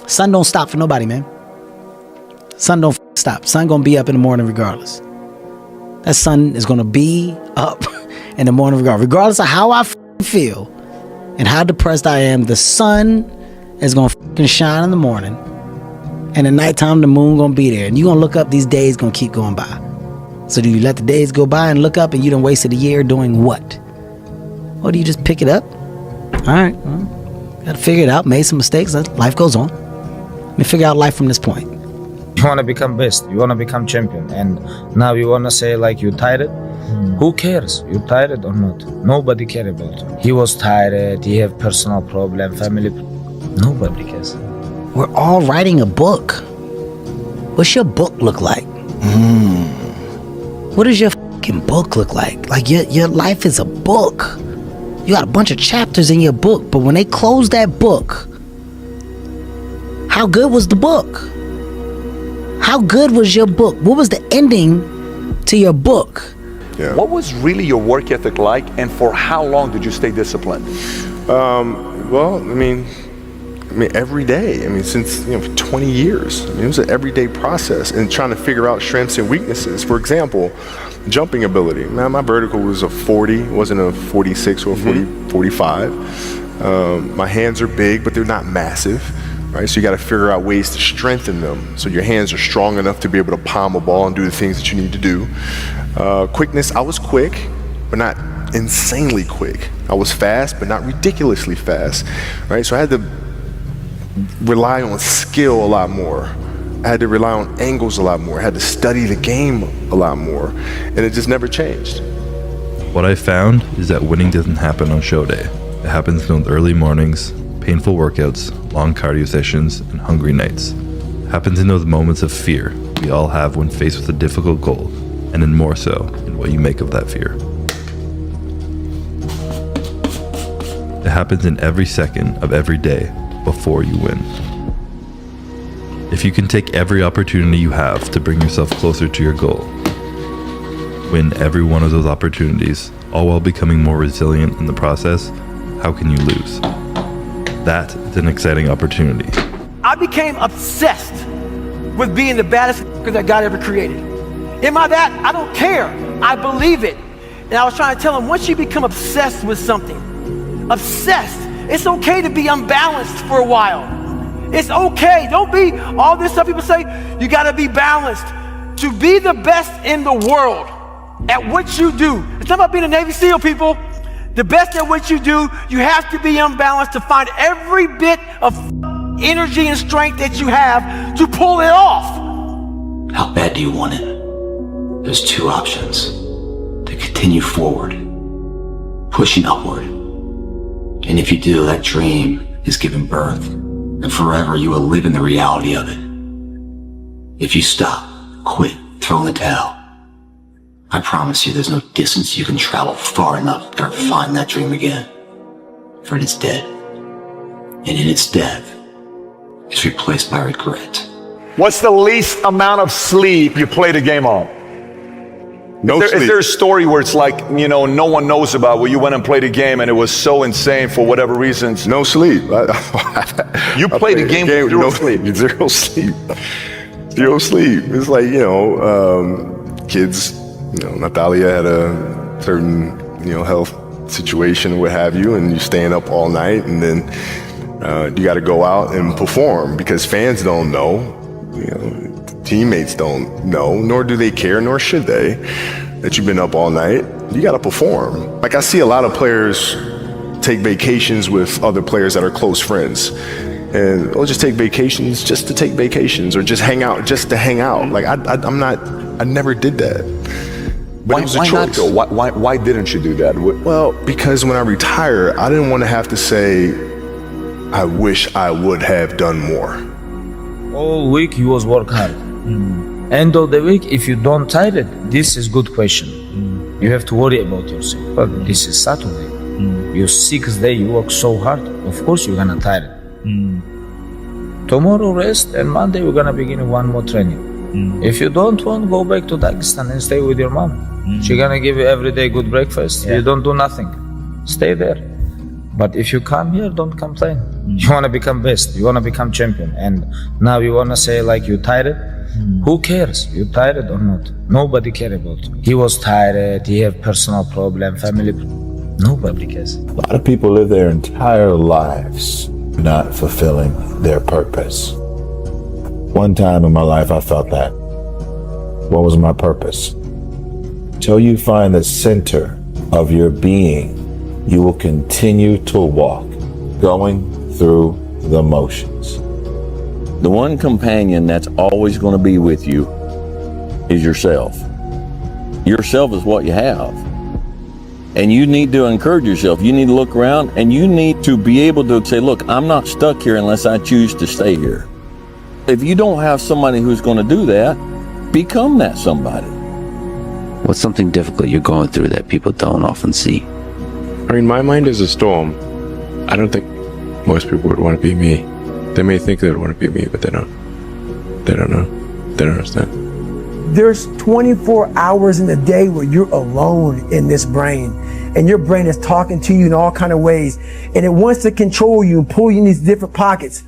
Sun don't stop for nobody, man. Sun don't stop. Sun gonna be up in the morning regardless. That sun is gonna be up in the morning regardless of how I feel and how depressed I am. The sun is gonna shine in the morning, and at nighttime the moon gonna be there, and you gonna look up. These days gonna keep going by. So do you let the days go by and look up and you done wasted a year doing what? Or do you just pick it up? All right, well, gotta figure it out. Made some mistakes. Life goes on. Let me figure out life from this point. You want to become best, you want to become champion, and now you want to say like you tired. Who cares? You tired or not? Nobody care about you. He was tired, he have personal problem, family. Nobody cares. We're all writing a book. What's your book look like? What does your fucking book look like? Like your life is a book. You got a bunch of chapters in your book, but when they close that book, how good was the book? How good was your book? What was the ending to your book? Yeah. What was really your work ethic like, and for how long did you stay disciplined? Well, I mean, every day. I mean, since 20 years. I mean, it was an everyday process, and trying to figure out strengths and weaknesses. For example, jumping ability. Man, my vertical was a 40, wasn't a 46 or a 45. My hands are big, but they're not massive. Right, so you got to figure out ways to strengthen them so your hands are strong enough to be able to palm a ball and do the things that you need to do. Quickness, I was quick, but not insanely quick. I was fast, but not ridiculously fast. Right, so I had to rely on skill a lot more. I had to rely on angles a lot more. I had to study the game a lot more, and it just never changed. What I found is that winning doesn't happen on show day. It happens in those early mornings, painful workouts, long cardio sessions, and hungry nights. It happens in those moments of fear we all have when faced with a difficult goal, and then more so in what you make of that fear. It happens in every second of every day before you win. If you can take every opportunity you have to bring yourself closer to your goal, win every one of those opportunities, all while becoming more resilient in the process, how can you lose? That is an exciting opportunity. I became obsessed with being the baddest that God ever created. Am I that? I don't care. I believe it. And I was trying to tell him, once you become obsessed with something, obsessed, it's okay to be unbalanced for a while. It's okay. Don't be all this stuff people say, you got to be balanced. To be the best in the world at what you do. It's not about being a Navy SEAL, people. The best at what you do, you have to be unbalanced to find every bit of energy and strength that you have to pull it off. How bad do you want it? There's two options. To continue forward, pushing upward. And if you do, that dream is given birth, and forever you will live in the reality of it. If you stop, quit, throw in the towel, I promise you there's no distance you can travel far enough to ever find that dream again. For it is dead. And in its death, it's replaced by regret. What's the least amount of sleep you played a game on? Is there a story where it's like, no one knows about, where you went and played a game and it was so insane for whatever reasons? No sleep. You played a game with zero sleep. Zero sleep. Zero sleep. It's like, kids, Natalia had a certain, health situation, what have you, and you're staying up all night, and then you got to go out and perform because fans don't know, teammates don't know, nor do they care, nor should they, that you've been up all night. You got to perform. Like, I see a lot of players take vacations with other players that are close friends, and they'll just take vacations just to take vacations, or just hang out just to hang out. Like, I never did that. But why not though? Why didn't you do that? Well, because when I retire, I didn't want to have to say, I wish I would have done more. All week you was work hard. End of the week, if you don't tired, this is good question. You have to worry about yourself. But this is Saturday. Your 6th day, you work so hard. Of course you're gonna tired. Tomorrow rest, and Monday we're gonna begin one more training. If you don't want, go back to Dagestan and stay with your mom. She's gonna give you every day good breakfast. You don't do nothing. Stay there. But if you come here, don't complain. You want to become best. You want to become champion. And now you want to say like you tired? Who cares? You tired or not? Nobody cares about you. He was tired. He have personal problem, family problem. Nobody cares. A lot of people live their entire lives not fulfilling their purpose. One time in my life, I felt that. What was my purpose? Until you find the center of your being, you will continue to walk, going through the motions. The one companion that's always going to be with you is yourself. Yourself is what you have. And you need to encourage yourself. You need to look around and you need to be able to say, look, I'm not stuck here unless I choose to stay here. If you don't have somebody who's going to do that, become that somebody. What's something difficult you're going through that people don't often see? I mean, my mind is a storm. I don't think most people would want to be me. They may think they would want to be me, but they don't. They don't know. They don't understand. There's 24 hours in a day where you're alone in this brain, and your brain is talking to you in all kind of ways, and it wants to control you and pull you in these different pockets.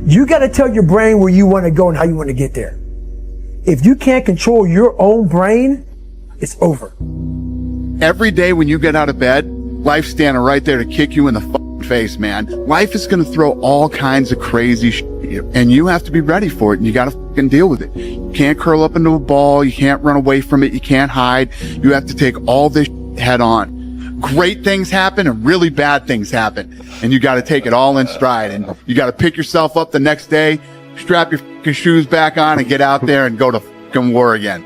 You got to tell your brain where you want to go and how you want to get there. If you can't control your own brain, it's over. Every day when you get out of bed, life's standing right there to kick you in the face, man. Life is going to throw all kinds of crazy shit at you, and you have to be ready for it, and you got to fucking deal with it. You can't curl up into a ball. You can't run away from it. You can't hide. You have to take all this head on. Great things happen and really bad things happen, and you got to take it all in stride, and you got to pick yourself up the next day, strap your fucking shoes back on, and get out there and go to fucking war again.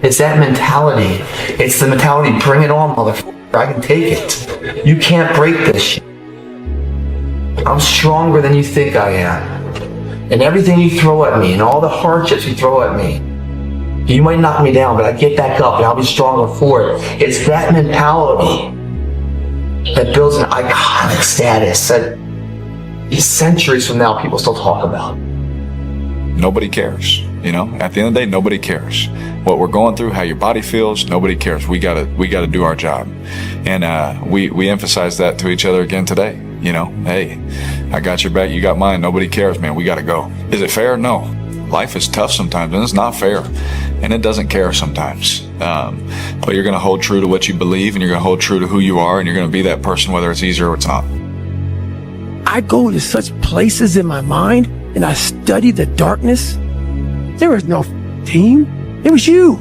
It's that mentality. It's the mentality, bring it on, motherfucker. I can take it. You can't break this shit. I'm stronger than you think I am. And everything you throw at me and all the hardships you throw at me, you might knock me down, but I get back up and I'll be stronger for it. It's that mentality that builds an iconic status that centuries from now people still talk about. Nobody cares. You know, at the end of the day, nobody cares. What we're going through, how your body feels, nobody cares. We gotta do our job. And we emphasize that to each other again today. You know, hey, I got your back, you got mine, nobody cares, man, we gotta go. Is it fair? No. Life is tough sometimes, and it's not fair. And it doesn't care sometimes. But you're gonna hold true to what you believe, and you're gonna hold true to who you are, and you're gonna be that person whether it's easy or it's not. I go to such places in my mind, and I study the darkness. There was no team. It was you.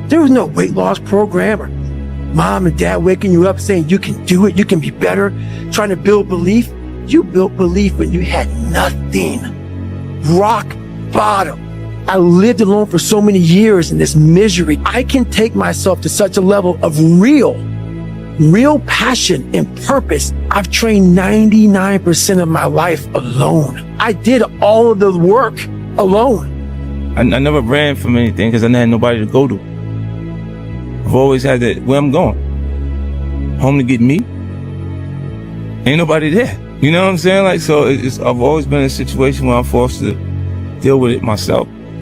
There was no weight loss program or mom and dad waking you up saying you can do it, you can be better, trying to build belief. You built belief when you had nothing. Rock bottom. I lived alone for so many years in this misery. I can take myself to such a level of real passion and purpose. I've trained 99% of my life alone. I did all of the work alone. I never ran from anything because I had nobody to go to. I've always had that, where I'm going, home to get me. Ain't nobody there. You know what I'm saying? Like, so I've always been in a situation where I'm forced to deal with it myself.